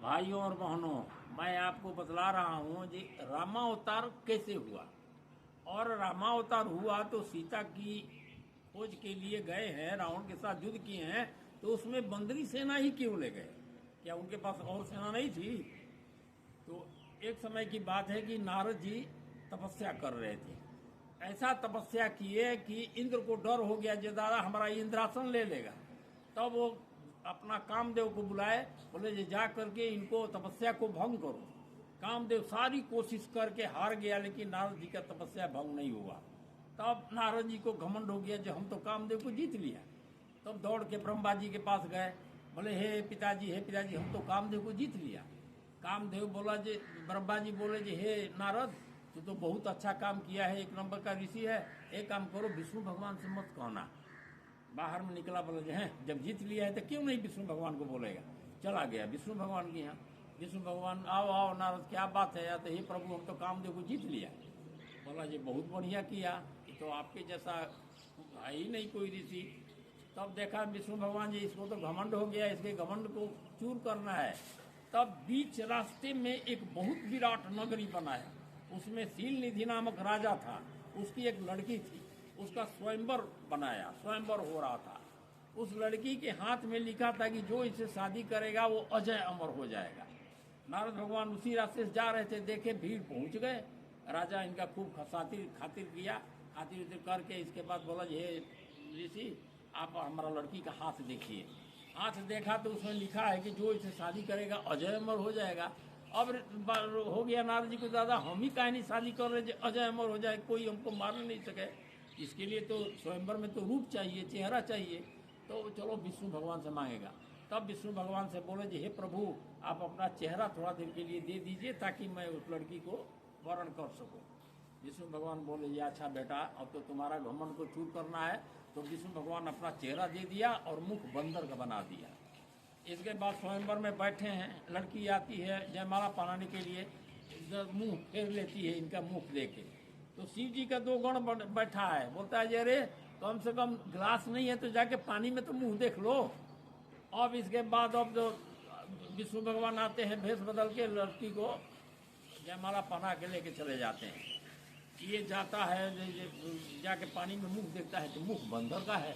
भाइयों और बहनों, मैं आपको बतला रहा हूँ जी रामावतार कैसे हुआ। और रामावतार हुआ तो सीता की खोज के लिए गए हैं, रावण के साथ युद्ध किए हैं, तो उसमें बंदरी सेना ही क्यों ले गए? क्या उनके पास और सेना नहीं थी? तो एक समय की बात है कि नारद जी तपस्या कर रहे थे। ऐसा तपस्या किए कि इंद्र को डर हो गया जो दादा हमारा इंद्रासन ले लेगा। तब वो अपना कामदेव को बुलाए, बोले जे जा करके इनको तपस्या को भंग करो। कामदेव सारी कोशिश करके हार गया, लेकिन नारद जी का तपस्या भंग नहीं हुआ। तब नारद जी को घमंड हो गया जो हम तो कामदेव को जीत लिया। तब दौड़ के ब्रह्मा जी के पास गए, बोले हे पिताजी हम तो कामदेव को जीत लिया। कामदेव बोला जे ब्रह्मा जी बोले जे हे नारद, तू तो बहुत अच्छा काम किया है, एक नंबर का ऋषि है। एक काम करो, विष्णु भगवान से मत कहना। बाहर में निकला, बोला जे हैं जब जीत लिया है तो क्यों नहीं विष्णु भगवान को बोलेगा। चला गया विष्णु भगवान के यहाँ। विष्णु भगवान आओ आओ नारद क्या बात है? या तो हे प्रभु हम तो कामदेव को जीत लिया। बोला जी बहुत बढ़िया किया, ये तो आपके जैसा है ही नहीं कोई ऋषि। तब देखा विष्णु भगवान जी इसको तो घमंड हो गया, इसके घमंड को चूर करना है। तब बीच रास्ते में एक बहुत विराट नगरी बनाया। उसमें सील निधि नामक राजा था, उसकी एक लड़की थी, उसका स्वयंवर बनाया, स्वयंवर हो रहा था। उस लड़की के हाथ में लिखा था कि जो इसे शादी करेगा वो अजय अमर हो जाएगा। नारद भगवान उसी रास्ते से जा रहे थे, देखे भीड़ पहुंच गए। राजा इनका खूब खातिर किया, खातिर करके इसके बाद बोला हे ऋषि आप हमारा लड़की का हाथ देखिए। हाथ देखा तो उसमें लिखा है कि जो इसे शादी करेगा अजय अमर हो जाएगा। अब हो गया नारद जी को, दादा हम ही काहे नहीं शादी कर रहे अजय अमर हो जाए, कोई हमको मार नहीं सके। इसके लिए तो स्वयंवर में तो रूप चाहिए, चेहरा चाहिए। तो चलो विष्णु भगवान से मांगेगा। तब विष्णु भगवान से बोले जी हे प्रभु आप अपना चेहरा थोड़ा देर के लिए दे दीजिए ताकि मैं उस लड़की को वर्ण कर सकूं। विष्णु भगवान बोले ये अच्छा बेटा, अब तो तुम्हारा घमंड को चूर करना है। तो विष्णु भगवान अपना चेहरा दे दिया और मुख बंदर का बना दिया। इसके बाद स्वयंवर में बैठे हैं, लड़की आती है जयमाला पहनाने के लिए, मुंह फेर लेती है इनका मुख देके। तो शिव जी का दो गण बैठा है, बोलता है अरे कम से कम ग्लास नहीं है तो जाके पानी में तो मुंह देख लो। अब इसके बाद अब जो विष्णु भगवान आते हैं भेष बदल के, लड़की को जयमाला पहना के लेके चले जाते हैं। ये जाता है जाके पानी में मुंह देखता है तो मुख बंदर का है।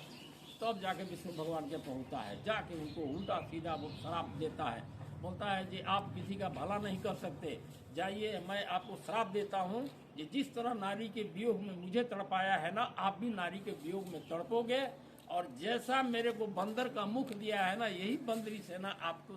तब जाके विष्णु भगवान के पहुंचता है, जाके उनको उल्टा सीधा वो श्राप देता है। बोलता है जी आप किसी का भला नहीं कर सकते, जाइए मैं आपको श्राप देता हूँ कि जिस तरह नारी के वियोग में मुझे तड़पाया है ना, आप भी नारी के वियोग में तड़पोगे। और जैसा मेरे को बंदर का मुख दिया है ना, यही बंदरी सेना आपको